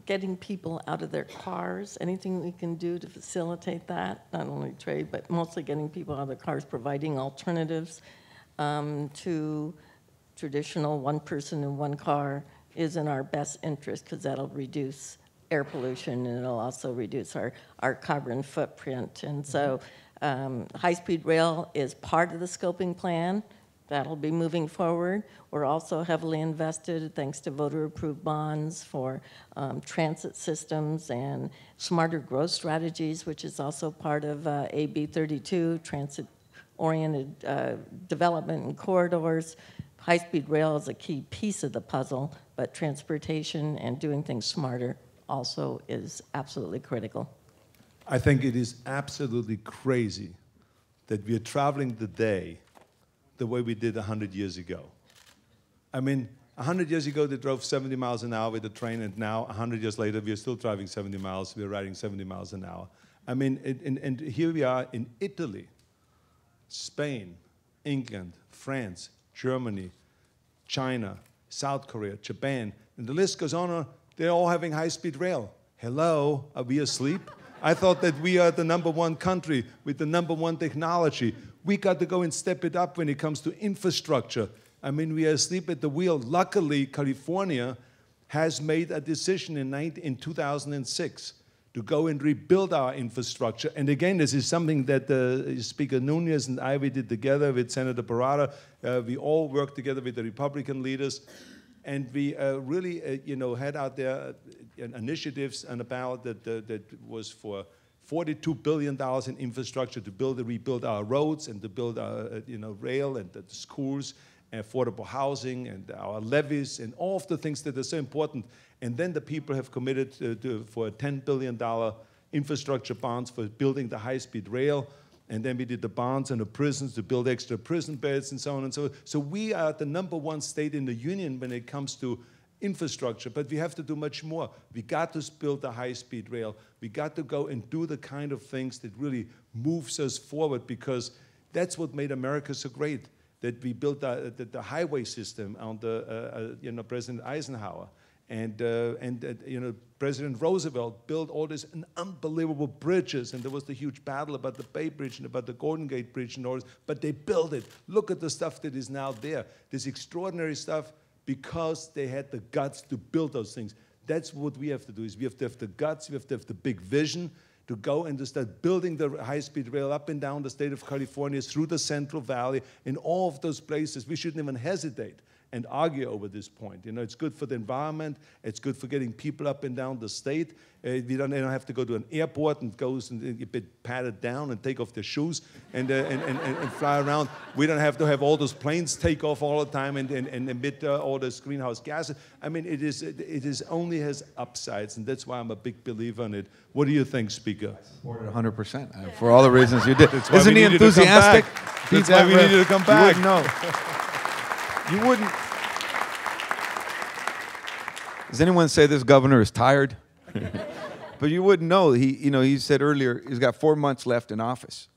getting people out of their cars, anything we can do to facilitate that, not only trade, but mostly getting people out of their cars, providing alternatives to traditional one person in one car is in our best interest, because that'll reduce air pollution, and it'll also reduce our carbon footprint. And so high-speed rail is part of the scoping plan. That'll be moving forward. We're also heavily invested, thanks to voter-approved bonds, for transit systems and smarter growth strategies, which is also part of AB 32, transit-oriented development and corridors. High-speed rail is a key piece of the puzzle, but transportation and doing things smarter also is absolutely critical. I think it is absolutely crazy that we are traveling today the way we did 100 years ago. I mean, 100 years ago, they drove 70 miles an hour with the train, and now, 100 years later, we are still driving 70 miles. We are riding 70 miles an hour. I mean, and here we are in Italy, Spain, England, France, Germany, China, South Korea, Japan, and the list goes on. They're all having high-speed rail. Hello, are we asleep? I thought that we are the #1 country with the #1 technology. We got to go and step it up when it comes to infrastructure. I mean, we are asleep at the wheel. Luckily, California has made a decision in 2006 to go and rebuild our infrastructure. And again, this is something that Speaker Nunes and I, we did together with Senator Parada. We all worked together with the Republican leaders. And we really, had out there initiatives and about that was for $42 billion in infrastructure to rebuild our roads and to build our, rail and the schools, affordable housing and our levees and all of the things that are so important. And then the people have committed for a $10 billion infrastructure bonds for building the high-speed rail. And then we did the bonds and the prisons to build extra prison beds and so on and so on. So we are the #1 state in the union when it comes to infrastructure, but we have to do much more. We got to build the high-speed rail. We got to go and do the kind of things that really moves us forward, because that's what made America so great, that we built the highway system under President Eisenhower. And President Roosevelt built all these unbelievable bridges, and there was the huge battle about the Bay Bridge and about the Golden Gate Bridge and all this, but they built it. Look at the stuff that is now there. This extraordinary stuff, because they had the guts to build those things. That's what we have to do, is we have to have the guts, we have to have the big vision to go and to start building the high-speed rail up and down the state of California, through the Central Valley, in all of those places. We shouldn't even hesitate and argue over this point. It's good for the environment. It's good for getting people up and down the state. They don't have to go to an airport and go and get patted down and take off their shoes and fly around. We don't have to have all those planes take off all the time and emit all this greenhouse gases. I mean, it is only has upsides, and that's why I'm a big believer in it. What do you think, Speaker? I support it 100%, for all the reasons you did. Isn't he enthusiastic? That's why we needed to come back. You wouldn't know. You wouldn't. Does anyone say this governor is tired? But you wouldn't know. He said earlier he's got 4 months left in office,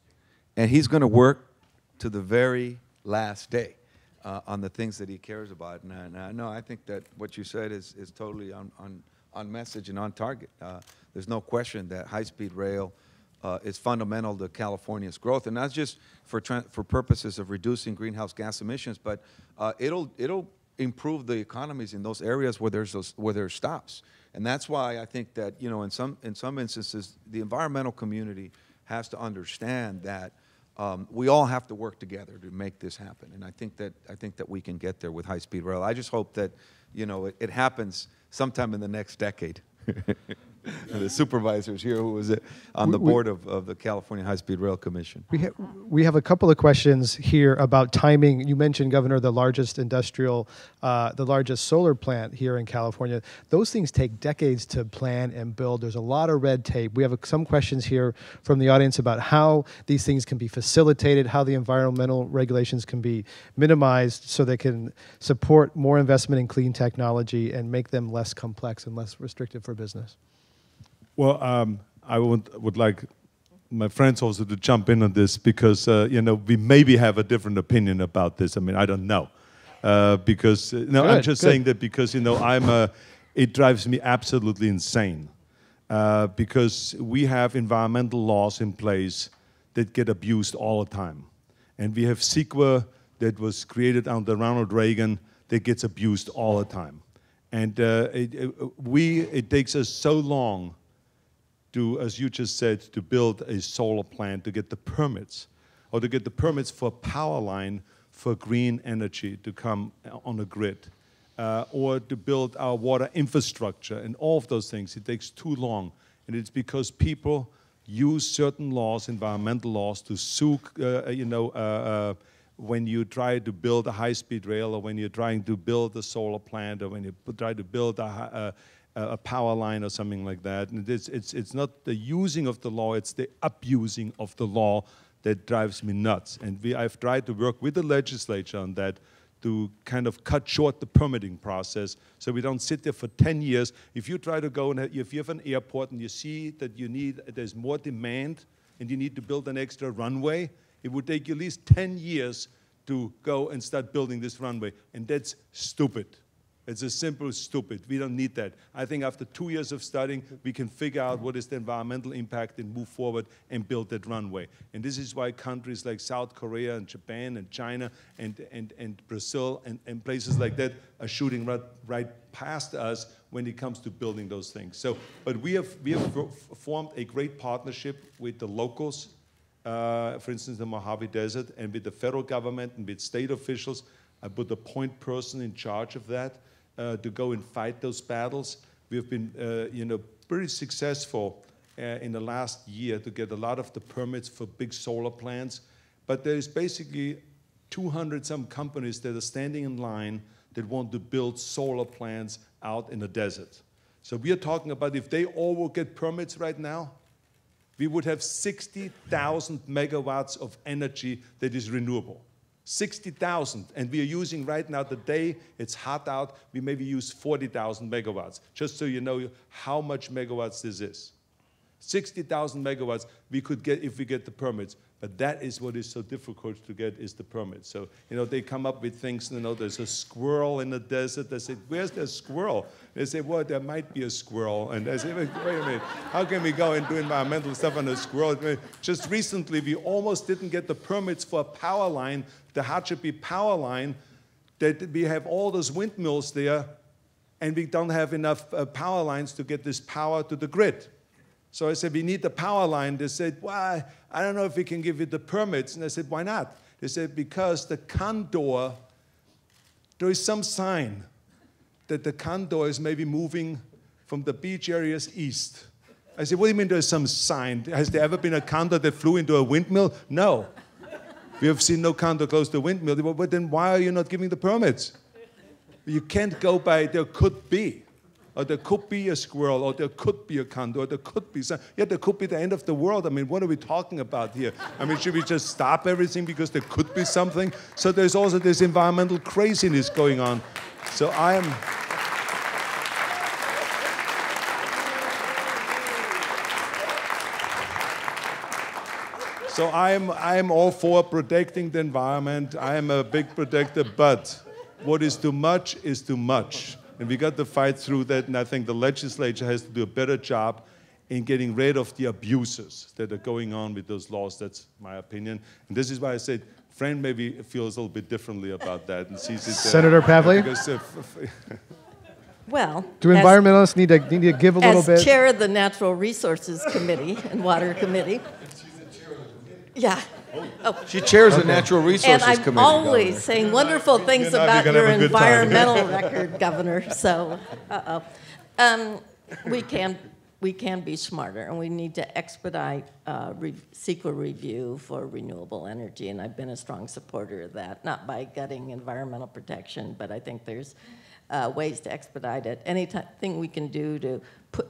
and he's going to work to the very last day on the things that he cares about. No, I think that what you said is totally on message and on target. There's no question that high-speed rail is fundamental to California's growth, and not just for purposes of reducing greenhouse gas emissions, but it'll improve the economies in those areas where there's stops. And that's why I think that in some instances the environmental community has to understand that we all have to work together to make this happen. And I think that we can get there with high-speed rail. I just hope that it happens sometime in the next decade. The supervisors here who was on the board of the California High-Speed Rail Commission. We have a couple of questions here about timing. You mentioned, Governor, the largest solar plant here in California. Those things take decades to plan and build. There's a lot of red tape. We have some questions here from the audience about how these things can be facilitated, how the environmental regulations can be minimized so they can support more investment in clean technology and make them less complex and less restrictive for business. Well, I would like my friends also to jump in on this, because we maybe have a different opinion about this. I mean, I don't know, because I'm just saying that because it drives me absolutely insane, because we have environmental laws in place that get abused all the time, and we have CEQA that was created under Ronald Reagan that gets abused all the time, and it takes us so long to, as you just said, to build a solar plant, to get the permits, or to get the permits for a power line for green energy to come on a grid, or to build our water infrastructure, and all of those things. It takes too long, and it's because people use certain laws, environmental laws, to sue, when you try to build a high-speed rail, or when you're trying to build a solar plant, or when you try to build a power line or something like that. And it's not the using of the law, it's the abusing of the law that drives me nuts. And I've tried to work with the legislature on that to kind of cut short the permitting process so we don't sit there for 10 years. If you try to go and if you have an airport and you see that there's more demand and you need to build an extra runway, it would take you at least 10 years to go and start building this runway. And that's stupid. It's a simple stupid. We don't need that. I think after 2 years of studying, we can figure out what is the environmental impact and move forward and build that runway. And this is why countries like South Korea and Japan and China and Brazil and places like that are shooting right past us when it comes to building those things. So, but we have formed a great partnership with the locals, for instance, the Mojave Desert, and with the federal government and with state officials. I put a point person in charge of that. To go and fight those battles. We have been, pretty successful in the last year to get a lot of the permits for big solar plants. But there is basically 200-some companies that are standing in line that want to build solar plants out in the desert. So we are talking about if they all will get permits right now, we would have 60,000 megawatts of energy that is renewable. 60,000, and we are using right now, the day it's hot out, we maybe use 40,000 megawatts, just so you know how much megawatts this is. 60,000 megawatts we could get if we get the permits, but that is what is so difficult to get, is the permits. So, they come up with things, there's a squirrel in the desert. They say, where's the squirrel? They say, well, there might be a squirrel. And I say, wait a minute, how can we go and do environmental stuff on a squirrel? Just recently, we almost didn't get the permits for a power line, the Hatchapi power line, that we have all those windmills there, and we don't have enough power lines to get this power to the grid. So I said, we need the power line. They said, why? I don't know if we can give you the permits. And I said, why not? They said, because the condor, there is some sign that the condor is maybe moving from the beach areas east. I said, what do you mean there's some sign? Has there ever been a condor that flew into a windmill? No. We have seen no condor close to a windmill. But then why are you not giving the permits? You can't go by, there could be. Or there could be a squirrel, or there could be a condor, or there could be some, yeah, there could be the end of the world. I mean, what are we talking about here? I mean, should we just stop everything because there could be something? So there's also this environmental craziness going on. So I'm all for protecting the environment. I am a big protector, but what is too much is too much. And we got to fight through that, and I think the legislature has to do a better job in getting rid of the abuses that are going on with those laws. That's my opinion. And this is why I said, Fran maybe feels a little bit differently about that and sees it. Senator Pavley? Well, do environmentalists need to give a little bit? As chair of the Natural Resources Committee and Water Committee. Yeah. Oh. She chairs the Natural Resources Committee. Committee. And I'm always saying wonderful things about your environmental record, Governor. So, we can be smarter, and we need to expedite CEQA review for renewable energy, and I've been a strong supporter of that, not by gutting environmental protection, but I think there's ways to expedite it. Anything we can do to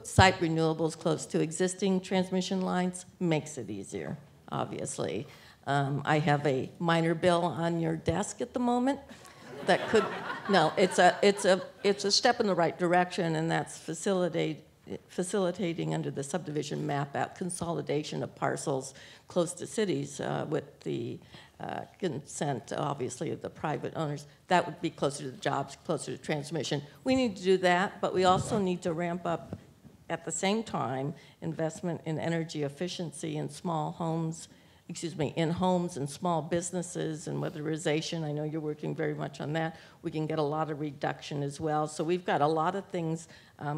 site renewables close to existing transmission lines makes it easier, obviously. I have a minor bill on your desk at the moment that could, no, it's a step in the right direction, and that's facilitating under the subdivision map out consolidation of parcels close to cities with the consent, obviously, of the private owners. That would be closer to the jobs, closer to transmission. We need to do that, but we also need to ramp up, at the same time, investment in energy efficiency in small homes, in homes and small businesses and weatherization. I know you're working very much on that. We can get a lot of reduction as well. So we've got a lot of things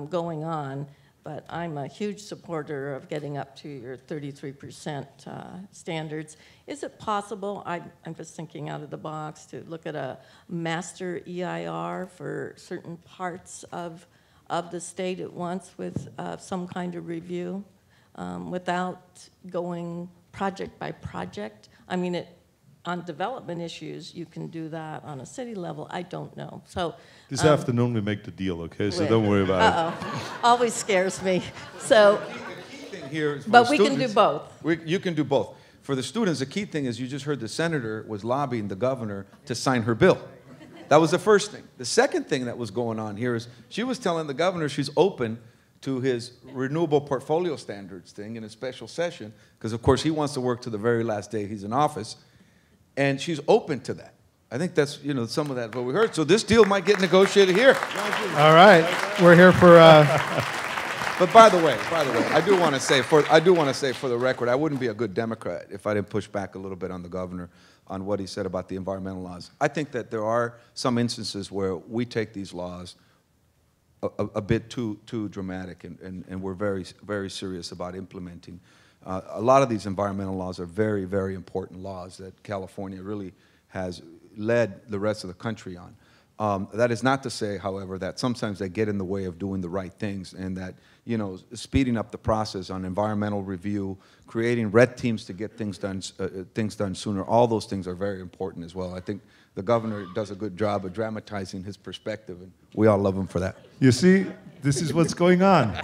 going on, but I'm a huge supporter of getting up to your 33% standards. Is it possible, I'm just thinking out of the box, to look at a master EIR for certain parts of the state at once with some kind of review without going project by project? I mean, on development issues, you can do that. On a city level, I don't know. So this afternoon we make the deal, okay? So don't worry about it. Always scares me. So, the key thing here is but we can do both. You can do both. For the students, the key thing is you just heard the senator was lobbying the governor to sign her bill. That was the first thing. The second thing that was going on here is she was telling the governor she's open to his renewable portfolio standards thing in a special session, because of course he wants to work to the very last day he's in office, and she's open to that. I think that's, some of that what we heard. So this deal might get negotiated here. All right. We're here for... But by the way, I do want to say for the record, I wouldn't be a good Democrat if I didn't push back a little bit on the governor on what he said about the environmental laws. I think that there are some instances where we take these laws a bit too dramatic, and we're very, very serious about implementing. A lot of these environmental laws are very, very important laws that California really has led the rest of the country on. That is not to say, however, that sometimes they get in the way of doing the right things, and that, speeding up the process on environmental review, creating red teams to get things done sooner, all those things are very important as well. I think the governor does a good job of dramatizing his perspective, and we all love him for that. You see, this is what's going on.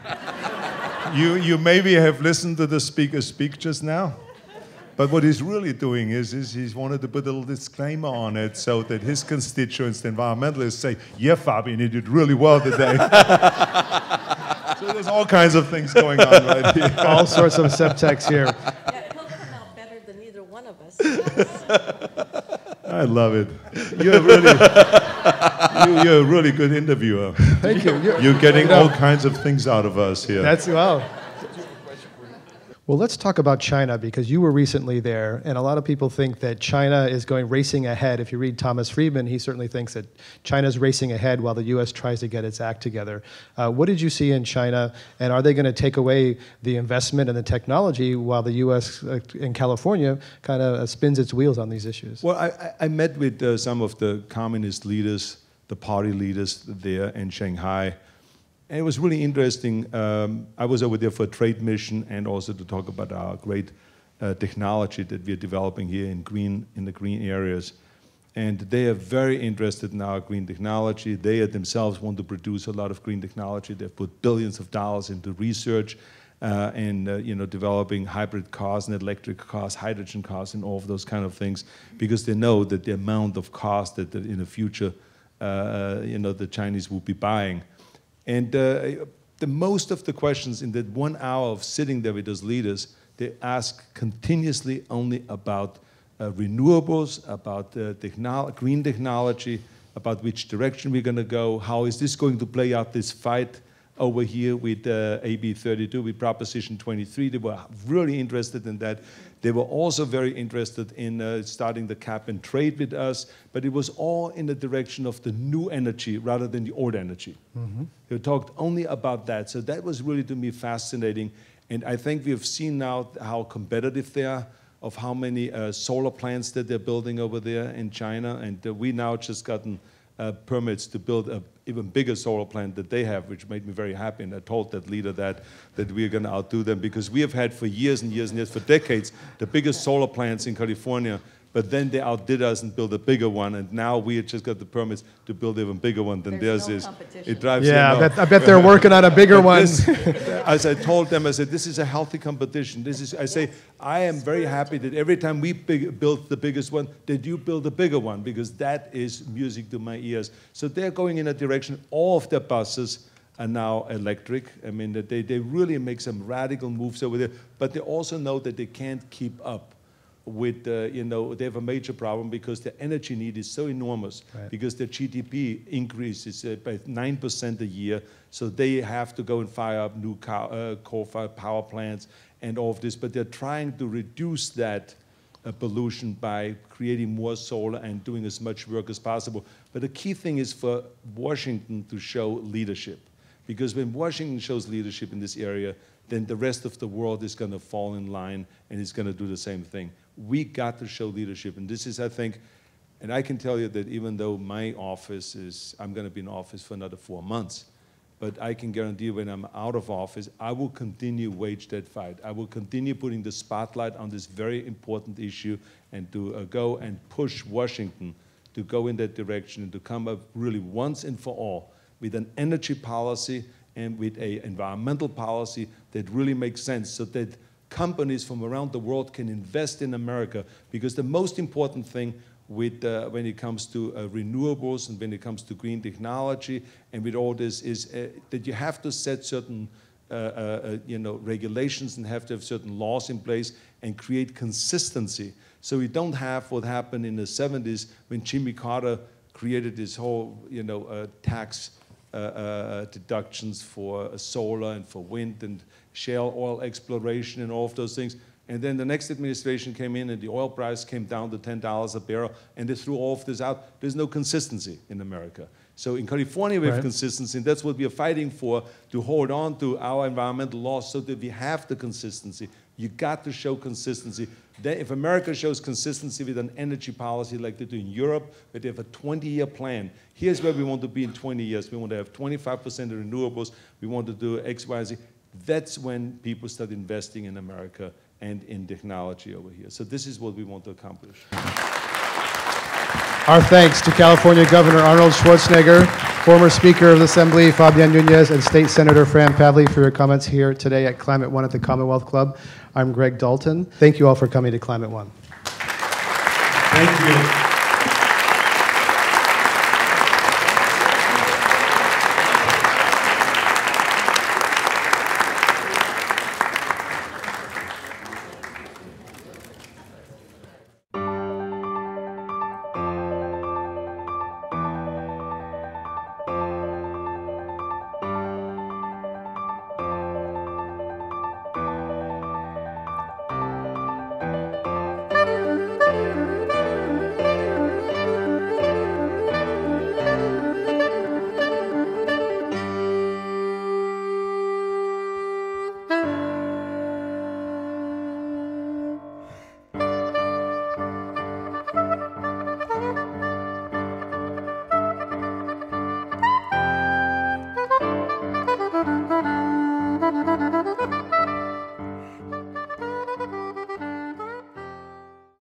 You maybe have listened to the speaker speak just now, but what he's really doing is he's wanted to put a little disclaimer on it so that his constituents, the environmentalists, say, yeah, Fabian, you did really well today. So there's all kinds of things going on right here. all sorts of subtext here. Yeah, he'll come out better than either one of us. I love it. You're a really good interviewer. Thank you. You're getting all kinds of things out of us here. That's, well. Well, let's talk about China, because you were recently there, and a lot of people think that China is racing ahead. If you read Thomas Friedman, he certainly thinks that China's racing ahead while the U.S. tries to get its act together. What did you see in China, and are they going to take away the investment and the technology while the U.S. in California kind of spins its wheels on these issues? Well, I met with some of the communist leaders, the party leaders there in Shanghai. And it was really interesting. I was over there for a trade mission and also to talk about our great technology that we're developing here in the green areas. And they are very interested in our green technology. They themselves want to produce a lot of green technology. They've put billions of dollars into research and developing hybrid cars and electric cars, hydrogen cars, and all of those kind of things, because they know that the amount of cars that in the future, the Chinese will be buying. And the most of the questions in that 1 hour of sitting there with those leaders, they ask continuously only about renewables, about green technology, about which direction we're going to go, how is this going to play out this fight over here with AB 32, with Proposition 23. They were really interested in that. They were also very interested in starting the cap and trade with us, but it was all in the direction of the new energy rather than the old energy. Mm-hmm. They talked only about that, so that was really, to me, fascinating. And I think we have seen now how competitive they are, of how many solar plants that they're building over there in China, and we now just gotten permits to build an even bigger solar plant that they have, which made me very happy. And I told that leader that we're going to outdo them, because we have had for years and years and years, for decades, the biggest solar plants in California. But then they outdid us and built a bigger one, and now we have just got the permits to build an even bigger one than theirs is. It drives them up. I bet they're working on a bigger one. As I told them, I said, this is a healthy competition. I am very happy that every time we build the biggest one, that you build a bigger one, because that is music to my ears. So they're going in a direction. All of their buses are now electric. I mean, they really make some radical moves over there, but they also know that they can't keep up with, they have a major problem because their energy need is so enormous, right, because their GDP increases by 9% a year, so they have to go and fire up new coal-fired power plants and all of this, but they're trying to reduce that pollution by creating more solar and doing as much work as possible. But the key thing is for Washington to show leadership, because when Washington shows leadership in this area, then the rest of the world is going to fall in line and is going to do the same thing. We got to show leadership, and this is, I think, and I can tell you that even though my office I'm going to be in office for another 4 months, but I can guarantee when I'm out of office, I will continue wage that fight. I will continue putting the spotlight on this very important issue and to go and push Washington to go in that direction and to come up really once and for all with an energy policy and with an environmental policy that really makes sense, so that companies from around the world can invest in America. Because the most important thing with, when it comes to renewables and when it comes to green technology and with all this is that you have to set certain regulations and have to have certain laws in place and create consistency, So we don't have what happened in the 70s when Jimmy Carter created this whole, tax deductions for solar and for wind and shale oil exploration and all of those things. And then the next administration came in and the oil price came down to $10 a barrel and they threw all of this out. There's no consistency in America. So in California we have consistency, and that's what we are fighting for, to hold on to our environmental laws so that we have the consistency. You got to show consistency. Then if America shows consistency with an energy policy like they do in Europe, where they have a 20-year plan, here's where we want to be in 20 years. We want to have 25% of renewables. We want to do X, Y, Z. That's when people start investing in America and in technology over here. So this is what we want to accomplish. Our thanks to California Governor Arnold Schwarzenegger, former Speaker of the Assembly Fabian Nunez, and State Senator Fran Pavley for your comments here today at Climate One at the Commonwealth Club. I'm Greg Dalton. Thank you all for coming to Climate One. Thank you.